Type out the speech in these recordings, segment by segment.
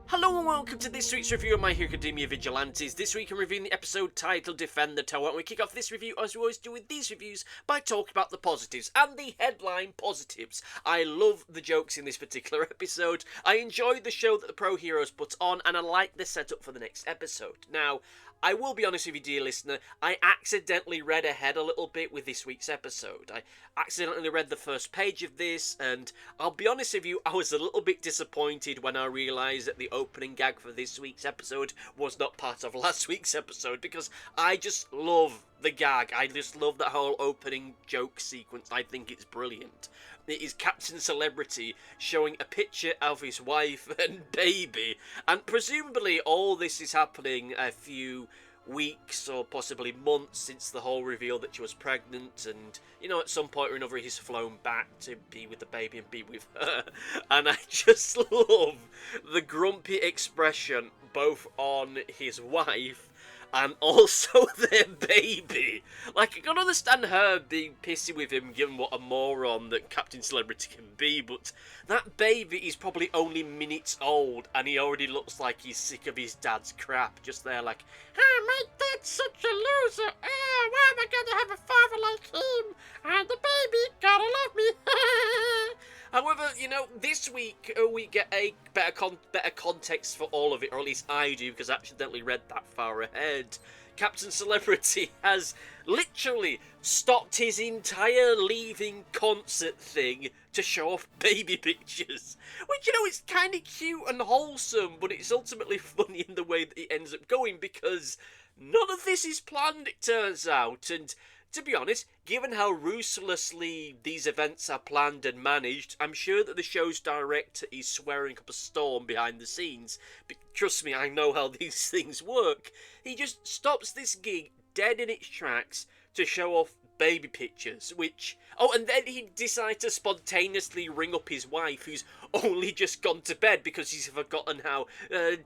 Hello and welcome to this week's review of My Hero Academia Vigilantes. This week I'm reviewing the episode titled Defend the Tower, and we kick off this review, as we always do with these reviews, by talking about the positives, and the headline positives. I love the jokes in this particular episode, I enjoyed the show that the pro heroes put on, and I like the setup for the next episode. Now, I will be honest with you, dear listener, I accidentally read ahead a little bit with this week's episode. I accidentally read the first page of this, and I'll be honest with you, I was a little bit disappointed when I realised that the opening gag for this week's episode was not part of last week's episode, because I just love the gag. I just love that whole opening joke sequence. I think it's brilliant. It is Captain Celebrity showing a picture of his wife and baby, and presumably all this is happening a few weeks or possibly months since the whole reveal that she was pregnant, and you know, at some point or another he's flown back to be with the baby and be with her. And I just love the grumpy expression both on his wife and also their baby. Like, I can understand her being pissy with him given what a moron that Captain Celebrity can be, but that baby is probably only minutes old and he already looks like he's sick of his dad's crap, just there like, oh, my dad's such a loser, oh, why am I going to have a father like him, and the baby gotta love me. However, you know, this week we get a better context for all of it, or at least I do, because I accidentally read that far ahead. Captain Celebrity has literally stopped his entire leaving concert thing to show off baby pictures. Which, you know, it's kind of cute and wholesome, but it's ultimately funny in the way that it ends up going, because none of this is planned, it turns out, and to be honest, given how ruthlessly these events are planned and managed, I'm sure that the show's director is swearing up a storm behind the scenes. But trust me, I know how these things work. He just stops this gig dead in its tracks to show off baby pictures, which... Oh, and then he decides to spontaneously ring up his wife, who's only just gone to bed because he's forgotten how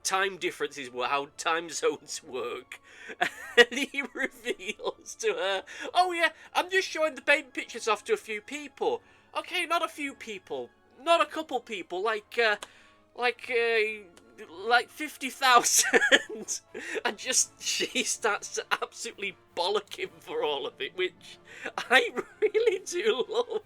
time differences work, how time zones work. And he reveals to her, oh yeah, I'm just showing the baby pictures off to a few people. Okay, not a few people, not a couple people, like 50,000. And just, she starts to absolutely bollock him for all of it, which I really do love.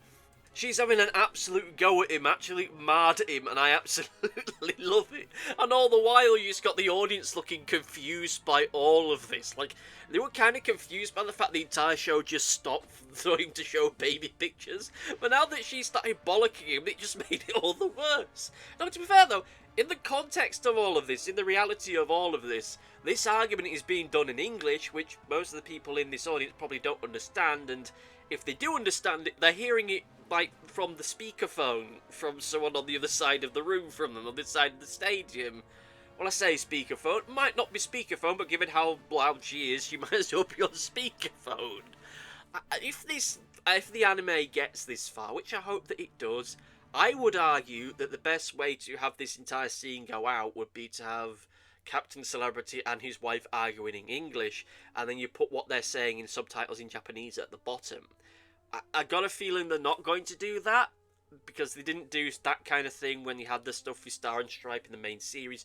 She's having an absolute go at him, actually mad at him, and I absolutely love it. And all the while, you just got the audience looking confused by all of this. Like, they were kind of confused by the fact the entire show just stopped throwing to show baby pictures. But now that she started bollocking him, it just made it all the worse. Now, to be fair though, in the context of all of this, in the reality of all of this, this argument is being done in English, which most of the people in this audience probably don't understand, and if they do understand it, they're hearing it like from the speakerphone, from someone on the other side of the room from them, on the other side of the stadium. Well, I say speakerphone, it might not be speakerphone, but given how loud she is, she might as well be on speakerphone. If the anime gets this far, which I hope that it does, I would argue that the best way to have this entire scene go out would be to have Captain Celebrity and his wife arguing in English, and then you put what they're saying in subtitles in Japanese at the bottom. I got a feeling they're not going to do that, because they didn't do that kind of thing when you had the stuff with Star and Stripe in the main series.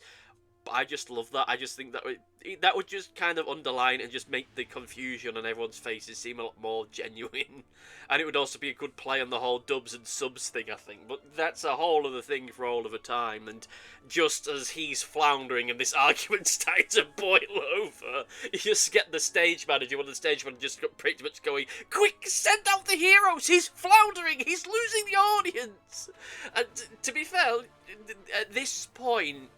But I just love that. I just think that would just kind of underline and just make the confusion on everyone's faces seem a lot more genuine. And it would also be a good play on the whole dubs and subs thing, I think. But that's a whole other thing for all of the time. And just as he's floundering and this argument's starting to boil over, you just get the stage manager, one of the stage managers just pretty much going, quick, send out the heroes! He's floundering! He's losing the audience! And to be fair, at this point,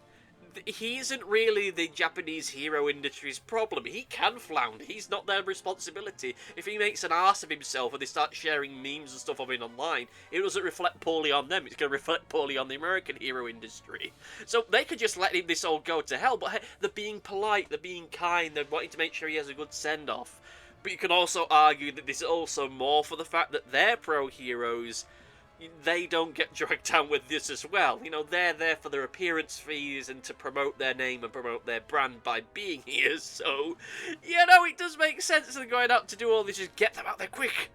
he isn't really the Japanese hero industry's problem. He can flounder. He's not their responsibility. If he makes an arse of himself and they start sharing memes and stuff of him online, it doesn't reflect poorly on them. It's going to reflect poorly on the American hero industry. So they could just let this all go to hell. But hey, they're being polite, they're being kind, they're wanting to make sure he has a good send-off. But you can also argue that this is also more for the fact that they're pro-heroes. They don't get dragged down with this as well. You know, they're there for their appearance fees and to promote their name and promote their brand by being here. So, you know, it does make sense they're going out to do all this. Just get them out there quick.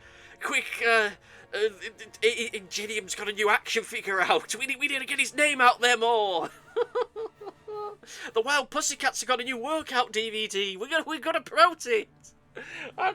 Ingenium's got a new action figure out. We need to get his name out there more. The Wild Pussycats have got a new workout DVD. We're gonna promote it. I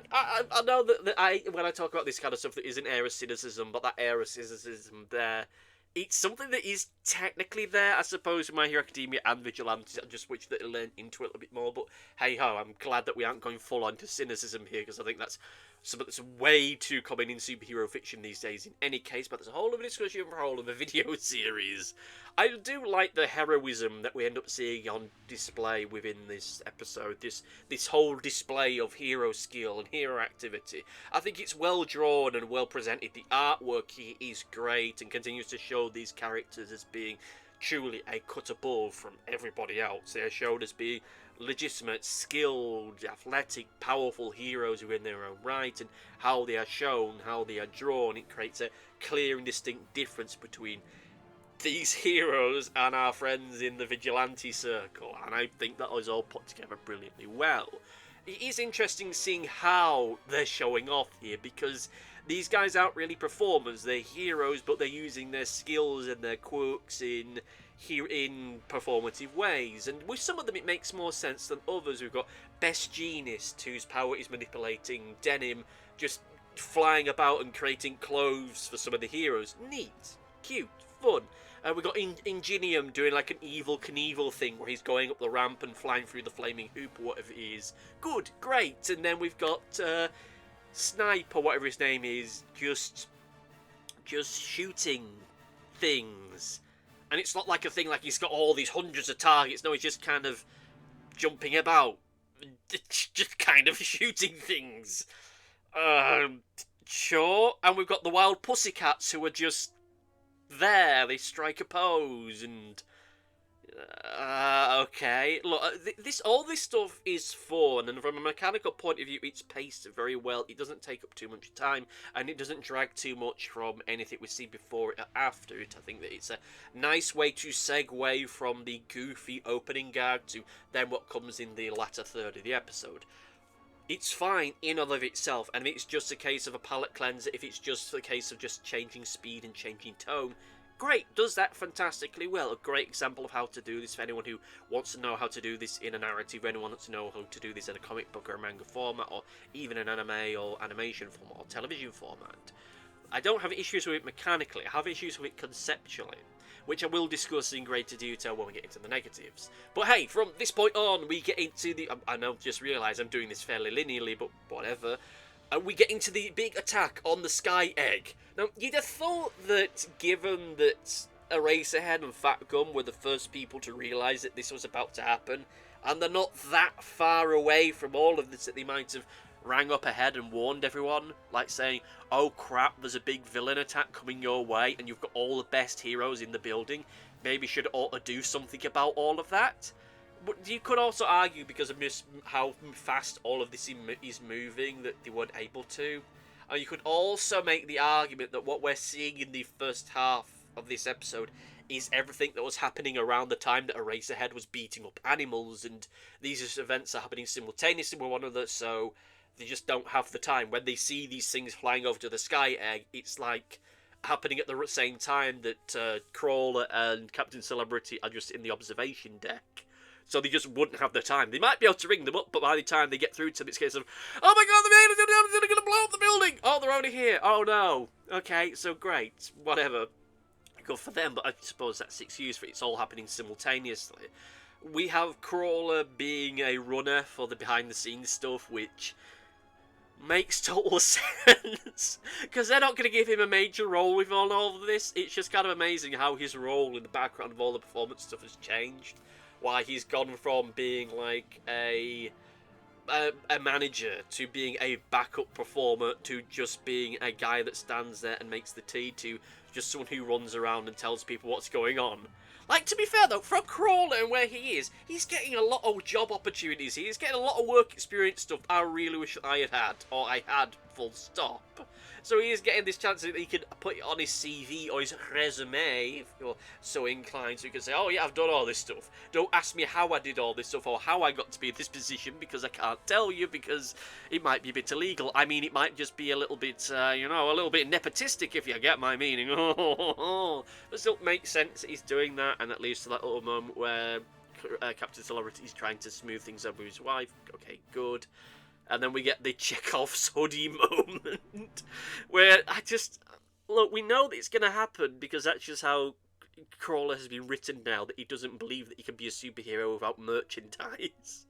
know that when I talk about this kind of stuff, that isn't air of cynicism, but that air of cynicism there, it's something that is technically there, I suppose, in My Hero Academia and Vigilantes. I just wish that it learned into it a little bit more. But hey ho, I'm glad that we aren't going full on to cynicism here, because I think that's something that's way too common in superhero fiction these days in any case, but there's a whole other discussion for a whole other video series. I do like the heroism that we end up seeing on display within this episode, this whole display of hero skill and hero activity. I think it's well drawn and well presented. The artwork here is great and continues to show these characters as being truly a cut above from everybody else. They are shown as being legitimate, skilled, athletic, powerful heroes who are in their own right, and how they are shown, how they are drawn, it creates a clear and distinct difference between these heroes and our friends in the vigilante circle, and I think that was all put together brilliantly well. It is interesting seeing how they're showing off here, because these guys aren't really performers, they're heroes, but they're using their skills and their quirks in performative ways, and with some of them it makes more sense than others. We've got Best Jeanist, whose power is manipulating denim, just flying about and creating clothes for some of the heroes. Neat, cute, fun. We've got Ingenium doing like an Evil Knievel thing where he's going up the ramp and flying through the flaming hoop or whatever it is. Good, great. And then we've got Snipe or whatever his name is, just shooting things. And it's not like a thing like he's got all these hundreds of targets. No, he's just kind of jumping about, just kind of shooting things. Sure. And we've got the Wild Pussycats who are just there. They strike a pose and okay. Look, all this stuff is fun, and from a mechanical point of view, it's paced very well. It doesn't take up too much time, and it doesn't drag too much from anything we see before it or after it. I think that it's a nice way to segue from the goofy opening gag to then what comes in the latter third of the episode. It's fine in and of itself, and if it's just a case of a palate cleanser, if it's just a case of just changing speed and changing tone, great, does that fantastically well. A great example of how to do this for anyone who wants to know how to do this in a narrative, anyone wants to know how to do this in a comic book or a manga format, or even an anime or animation format or television format. I don't have issues with it mechanically, I have issues with it conceptually, which I will discuss in greater detail when we get into the negatives. But hey, from this point on, we get into the... I know, just realised I'm doing this fairly linearly, but whatever. We get into the big attack on the Sky Egg. Now, you'd have thought that, given that Eraserhead and Fat Gum were the first people to realise that this was about to happen, and they're not that far away from all of this, that they might have rang up ahead and warned everyone, like saying, oh crap, there's a big villain attack coming your way, and you've got all the best heroes in the building. Maybe should ought to do something about all of that. But you could also argue, because of how fast all of this is moving, that they weren't able to. And you could also make the argument that what we're seeing in the first half of this episode is everything that was happening around the time that Eraserhead was beating up animals, and these events are happening simultaneously with one another, so they just don't have the time. When they see these things flying over to the Sky Egg, it's like happening at the same time that Crawler and Captain Celebrity are just in the observation deck. So they just wouldn't have the time. They might be able to ring them up, but by the time they get through to them, it's a case of, oh my god, they're going to blow up the building! Oh, they're only here! Oh no! Okay, so great. Whatever. Good for them, but I suppose that's excuse for it. It's all happening simultaneously. We have Crawler being a runner for the behind-the-scenes stuff, which makes total sense, because they're not going to give him a major role with all of this. It's just kind of amazing how his role in the background of all the performance stuff has changed. Why he's gone from being like a manager to being a backup performer to just being a guy that stands there and makes the tea to just someone who runs around and tells people what's going on. Like, to be fair though, for a Crawler and where he is, he's getting a lot of job opportunities. He's getting a lot of work experience stuff I really wish I had had, or I had, full stop. So he is getting this chance that he can put it on his CV or his resume, if you're so inclined, so you can say, oh yeah, I've done all this stuff. Don't ask me how I did all this stuff or how I got to be in this position, because I can't tell you, because it might be a bit illegal. I mean, it might just be a little bit, you know, a little bit nepotistic, if you get my meaning. But still makes sense that he's doing that, and at least to that little moment where Captain Celebrity is trying to smooth things over with his wife. Okay, good. And then we get the Chekhov's hoodie moment, where look, we know that it's going to happen because that's just how Crawler has been written now, that he doesn't believe that he can be a superhero without merchandise.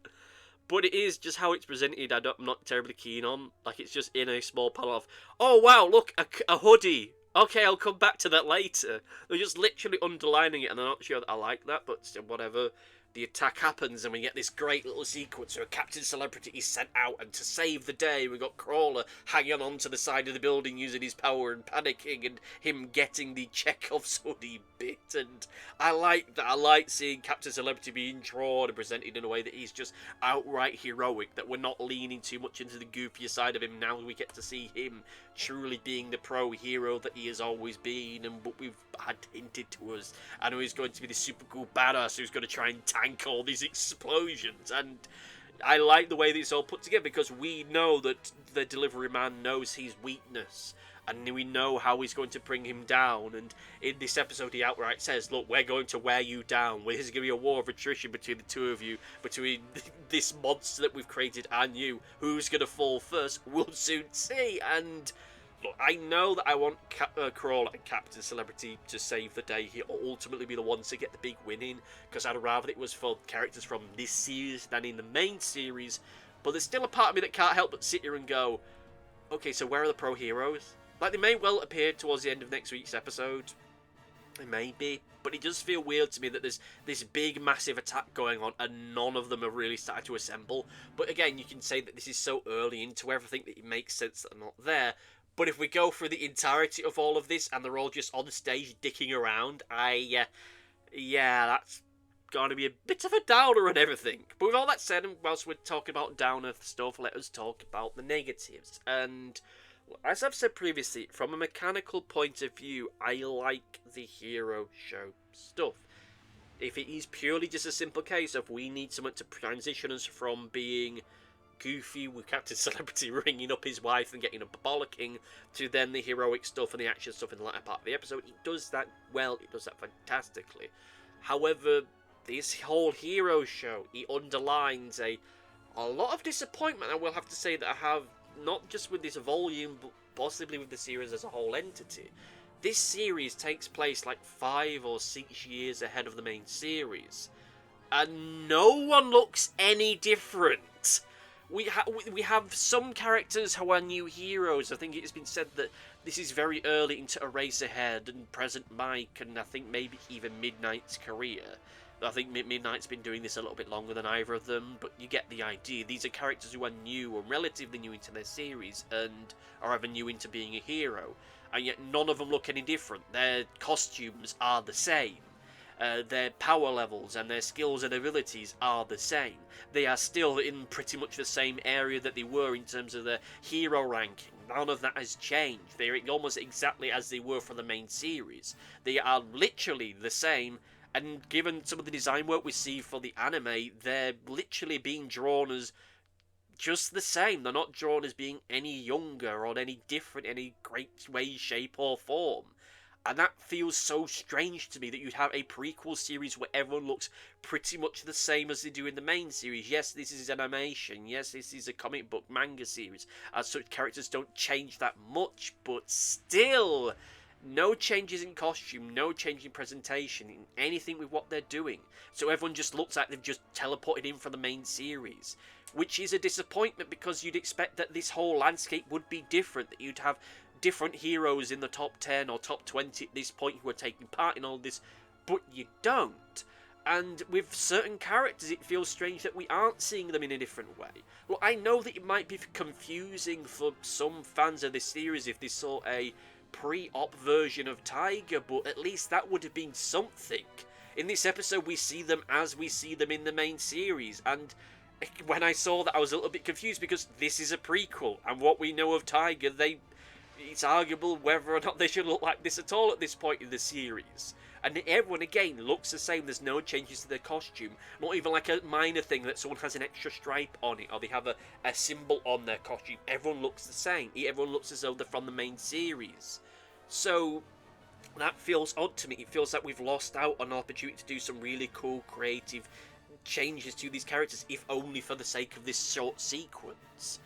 But it is just how it's presented. I'm not terribly keen on. Like, it's just in a small panel of, oh wow, look, a hoodie. Okay, I'll come back to that later. They're just literally underlining it, and I'm not sure that I like that, but still, whatever. The attack happens, and we get this great little sequence where Captain Celebrity is sent out, and to save the day, we've got Crawler hanging on to the side of the building using his power and panicking, and him getting the Chekhov's hoodie bit. And I like that. I like seeing Captain Celebrity being drawn and presented in a way that he's just outright heroic, that we're not leaning too much into the goofier side of him. Now we get to see him truly being the pro hero that he has always been, and what we've had hinted to us. I know he's going to be the super cool badass who's going to try and tank all these explosions, and I like the way that it's all put together, because we know that the delivery man knows his weakness, and we know how he's going to bring him down. And in this episode he outright says, look, we're going to wear you down. There's going to be a war of attrition between the two of you, between this monster that we've created and you. Who's going to fall first? We'll soon see. And look, I know that I want Crawler and Captain Celebrity to save the day here, or ultimately be the ones to get the big win in, because I'd rather it was for characters from this series than in the main series. But there's still a part of me that can't help but sit here and go, okay, so where are the pro heroes? Like, they may well appear towards the end of next week's episode. They may be. But it does feel weird to me that there's this big, massive attack going on and none of them have really started to assemble. But again, you can say that this is so early into everything that it makes sense that they're not there. But if we go through the entirety of all of this and they're all just on stage dicking around, yeah, that's going to be a bit of a downer and everything. But with all that said, and whilst we're talking about downer stuff, let us talk about the negatives. And as I've said previously, from a mechanical point of view, I like the hero show stuff. If it is purely just a simple case of we need someone to transition us from being goofy with Captain Celebrity ringing up his wife and getting a bollocking to then the heroic stuff and the action stuff in the latter part of the episode, it does that well, it does that fantastically. However, this whole hero show, it underlines a lot of disappointment, I will have to say, that I have, not just with this volume, but possibly with the series as a whole entity. This series takes place like 5 or 6 years ahead of the main series, and no one looks any different. We have some characters who are new heroes. I think it has been said that this is very early into Eraserhead and Present Mike, and I think maybe even Midnight's career. I think Midnight's been doing this a little bit longer than either of them, but you get the idea. These are characters who are new, or relatively new into their series, and are ever new into being a hero, and yet none of them look any different. Their costumes are the same. Their power levels and their skills and abilities are the same. They are still in pretty much the same area that they were in terms of their hero ranking. None of that has changed. They're almost exactly as they were for the main series. They are literally the same, and given some of the design work we see for the anime, they're literally being drawn as just the same. They're not drawn as being any younger or any different in any great way, shape or form. And that feels so strange to me, that you'd have a prequel series where everyone looks pretty much the same as they do in the main series. Yes, this is animation. Yes, this is a comic book manga series. As such, characters don't change that much, but still, no changes in costume, no change in presentation, in anything with what they're doing. So everyone just looks like they've just teleported in from the main series, which is a disappointment, because you'd expect that this whole landscape would be different, that you'd have different heroes in the top 10 or top 20 at this point who are taking part in all this, but you don't. And with certain characters, it feels strange that we aren't seeing them in a different way. Well, I know that it might be confusing for some fans of this series if they saw a pre-op version of Tiger, but at least that would have been something. In this episode, we see them as we see them in the main series, and when I saw that, I was a little bit confused, because this is a prequel, and what we know of Tiger, it's arguable whether or not they should look like this at all at this point in the series. And everyone, again, looks the same. There's no changes to their costume. Not even like a minor thing that someone has an extra stripe on it, or they have a symbol on their costume. Everyone looks the same. Everyone looks as though they're from the main series. So that feels odd to me. It feels like we've lost out on an opportunity to do some really cool, creative, changes to these characters, if only for the sake of this short sequence.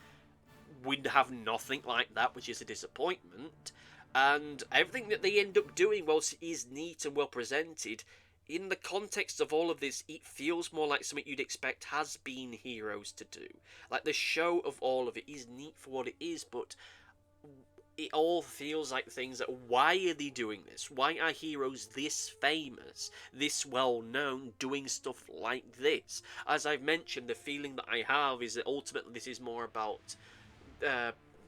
We have nothing like that, which is a disappointment. And everything that they end up doing, whilst it is neat and well presented, in the context of all of this, it feels more like something you'd expect Hasbeen heroes to do. Like, the show of all of it is neat for what it is, but it all feels like things that, why are they doing this? Why are heroes this famous, this well known, doing stuff like this? As I've mentioned, the feeling that I have is that ultimately this is more about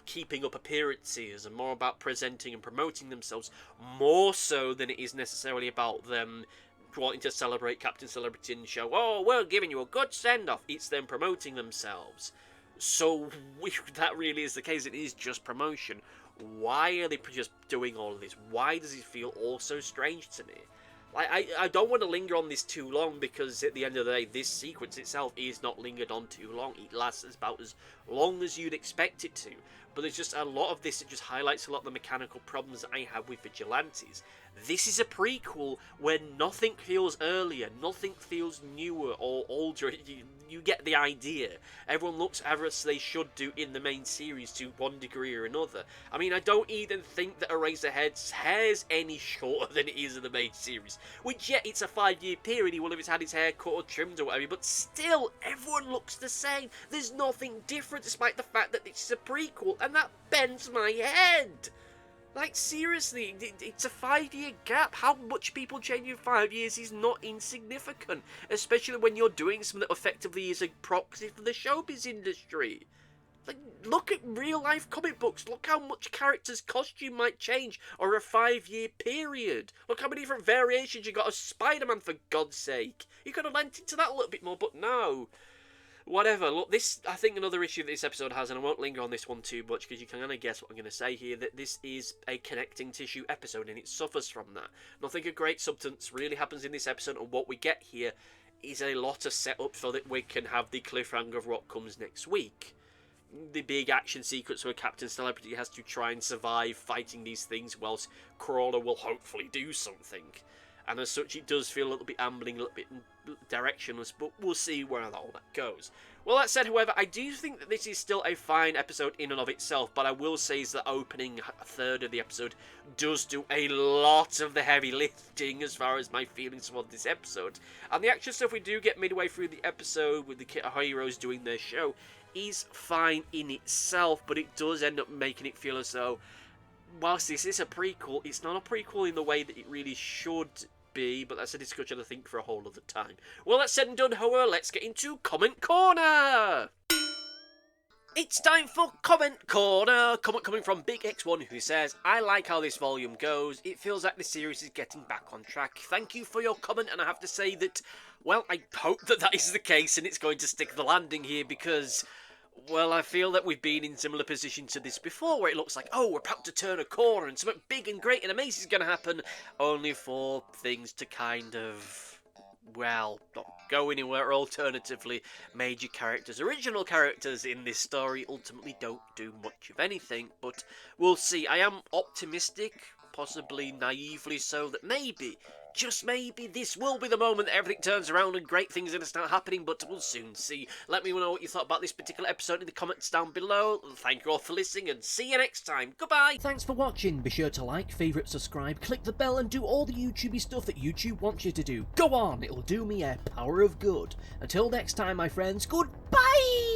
keeping up appearances and more about presenting and promoting themselves, more so than it is necessarily about them wanting to celebrate Captain Celebrity and show, oh, we're giving you a good send-off. It's them promoting themselves. So, if that really is the case, it is just promotion. Why are they just doing all of this? Why does it feel all so strange to me? Like, I don't want to linger on this too long, because at the end of the day, this sequence itself is not lingered on too long. It lasts about as long as you'd expect it to. But there's just a lot of this that just highlights a lot of the mechanical problems that I have with Vigilantes. This is a prequel where nothing feels earlier, nothing feels newer or older. You get the idea. Everyone looks as they should do in the main series to one degree or another. I mean, I don't even think that Eraserhead's hair's any shorter than it is in the main series. Which, yeah, it's a 5-year period. He will have had his hair cut or trimmed or whatever, but still, everyone looks the same. There's nothing different, despite the fact that this is a prequel, and that bends my head. Like, seriously, it's a 5-year gap. How much people change in 5 years is not insignificant, especially when you're doing something that effectively is a proxy for the showbiz industry. Like, look at real-life comic books. Look how much characters' costume might change over a 5-year period. Look how many different variations you got of Spider-Man, for God's sake. You could have lent into that a little bit more, but no. Whatever. Look, this, I think another issue that this episode has, and I won't linger on this one too much because you can kind of guess what I'm going to say here, that this is a connecting tissue episode and it suffers from that. Nothing of great substance really happens in this episode, and what we get here is a lot of setup so that we can have the cliffhanger of what comes next week. The big action sequence where Captain Celebrity has to try and survive fighting these things whilst Crawler will hopefully do something. And as such, it does feel a little bit ambling, a little bit directionless, but we'll see where all that goes. Well, that said, however, I do think that this is still a fine episode in and of itself, but I will say is the opening third of the episode does do a lot of the heavy lifting as far as my feelings about this episode. And the action stuff we do get midway through the episode with the heroes doing their show is fine in itself, but it does end up making it feel as though, whilst this is a prequel, it's not a prequel in the way that it really should be, but that's a discussion I think for a whole other time. Well, that's said and done, however, let's get into Comment Corner! It's time for Comment Corner! Comment coming from Big X1, who says, I like how this volume goes. It feels like the series is getting back on track. Thank you for your comment, and I have to say that, well, I hope that that is the case and it's going to stick the landing here, because, well, I feel that we've been in similar positions to this before, where it looks like, oh, we're about to turn a corner and something big and great and amazing is going to happen, only for things to kind of, well, not go anywhere. Alternatively, major characters, original characters in this story ultimately don't do much of anything, but we'll see. I am optimistic, possibly naively so, that maybe, just maybe, this will be the moment that everything turns around and great things are going to start happening, but we'll soon see. Let me know what you thought about this particular episode in the comments down below. Thank you all for listening, and see you next time. Goodbye! Thanks for watching. Be sure to like, favourite, subscribe, click the bell, and do all the YouTubey stuff that YouTube wants you to do. Go on, it'll do me a power of good. Until next time, my friends, goodbye!